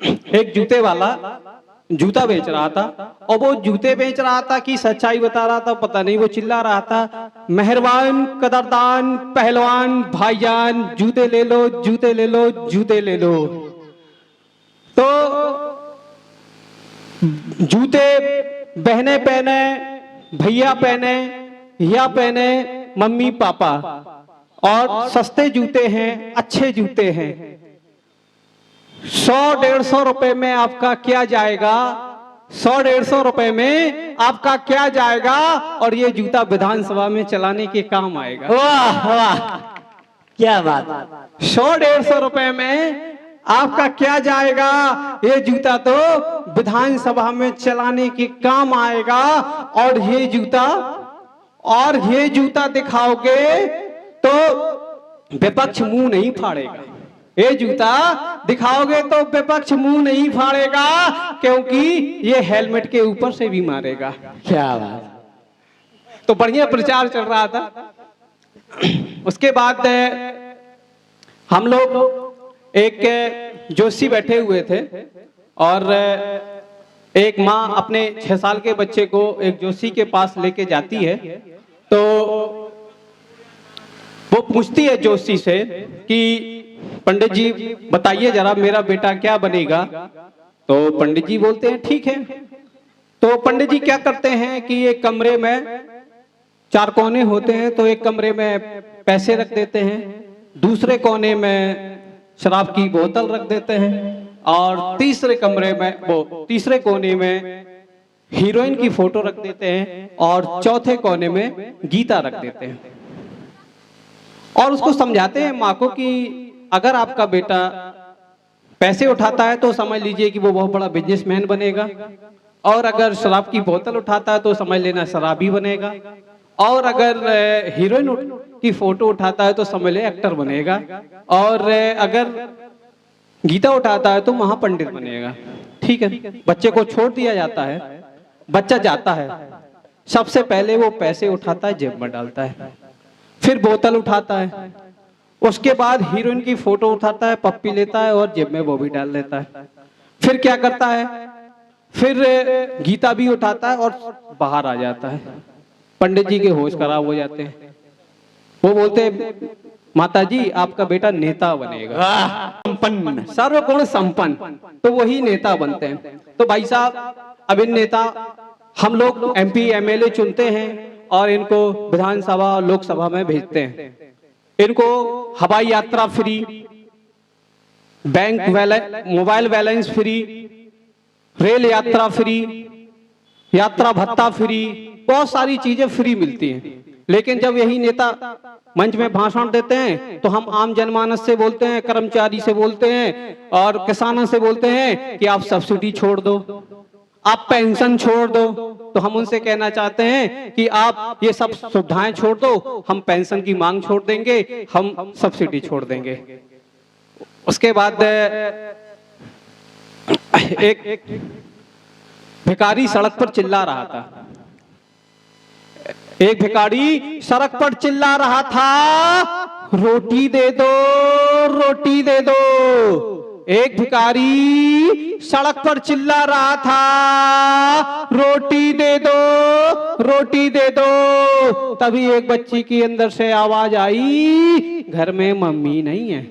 एक जूते वाला जूता बेच रहा था, और वो जूते बेच रहा था कि सच्चाई बता रहा था पता नहीं। वो चिल्ला रहा था, मेहरबान कदरदान पहलवान भाईजान, जूते ले लो जूते ले लो जूते ले लो। तो जूते बहनें पहने, भैया पहने, या पहने मम्मी पापा, और सस्ते जूते हैं, अच्छे जूते हैं। 100-150 रुपए में आपका क्या जाएगा? 100-150 रुपए में आपका क्या जाएगा? और ये जूता विधानसभा में चलाने के काम आएगा। वाह वाह, क्या बात। 100-150 रुपए में आपका क्या जाएगा? ये जूता तो विधानसभा में चलाने के काम आएगा। और ये जूता दिखाओगे तो विपक्ष मुंह नहीं फाड़ेगा। ये जूता दिखाओगे तो विपक्ष मुंह नहीं फाड़ेगा, क्योंकि ये हेलमेट के ऊपर से भी मारेगा। क्या बात। तो बढ़िया प्रचार चल रहा था। उसके बाद हम लोग एक जोशी बैठे हुए थे, और एक माँ अपने 6 साल के बच्चे को एक जोशी के पास लेके जाती है। तो वो पूछती है जोशी से कि पंडित जी बताइए जरा मेरा बेटा क्या बनेगा। तो पंडित जी बोलते हैं ठीक है। तो पंडित जी क्या करते हैं कि एक कमरे में 4 कोने होते हैं, तो एक कमरे में पैसे रख देते हैं, दूसरे कोने में शराब की बोतल रख देते हैं, और तीसरे कोने में हीरोइन की फोटो रख देते हैं, और चौथे कोने में गीता रख देते हैं। और उसको समझाते हैं माँ को कि अगर आपका बेटा पैसे उठाता है तो समझ लीजिए कि वो बहुत बड़ा बिजनेसमैन बनेगा, और अगर शराब की बोतल उठाता है तो समझ लेना शराबी बनेगा, और अगर हीरोइन की फोटो उठाता है तो समझ ले एक्टर बनेगा, और अगर गीता उठाता है तो महापंडित बनेगा। ठीक है, बच्चे को छोड़ दिया जाता है। बच्चा जाता है, सबसे पहले वो पैसे उठाता है, जेब में डालता है, फिर बोतल उठाता है, उसके बाद हीरोइन की फोटो उठाता है, पप्पी लेता है और जेब में वो भी डाल लेता है। फिर क्या करता है, फिर गीता भी उठाता है और बाहर आ जाता है। पंडित जी के होश खराब हो जाते हैं। वो बोलते हैं माता जी आपका बेटा नेता बनेगा, संपन्न, सर्वगुण संपन्न। तो वही नेता बनते हैं। तो भाई साहब, अब इन नेता हम लोग MP MLA चुनते हैं और इनको विधानसभा और लोकसभा में भेजते हैं। इनको हवाई यात्रा free, bank mobile balance free, rail यात्रा फ्री, यात्रा भत्ता फ्री, बहुत सारी चीजें फ्री मिलती हैं। लेकिन जब यही नेता मंच में भाषण देते हैं तो हम आम जनमानस से बोलते हैं, कर्मचारी से बोलते हैं और किसानों से बोलते हैं कि आप सब्सिडी छोड़ दो, आप पेंशन छोड़ दो। तो हम उनसे कहना चाहते हैं कि आप ये सब सुविधाएं छोड़ दो, हम पेंशन की मांग छोड़ देंगे, हम सब्सिडी छोड़ देंगे। उसके बाद एक भिखारी सड़क पर चिल्ला रहा था। एक भिखारी सड़क पर चिल्ला रहा था, रोटी दे दो, रोटी दे दो। एक भिखारी सड़क पर चिल्ला रहा था, रोटी दे दो, रोटी दे दो। तभी एक बच्ची की अंदर से आवाज आई, घर में मम्मी नहीं है।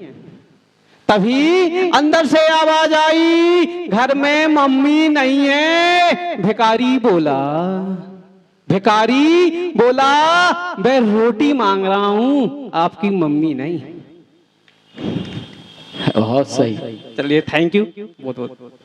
तभी अंदर से आवाज आई, घर में मम्मी नहीं है। भिखारी बोला मैं रोटी मांग रहा हूं, आपकी मम्मी नहीं। बहुत सही। चलिए, थैंक यू बहुत बहुत।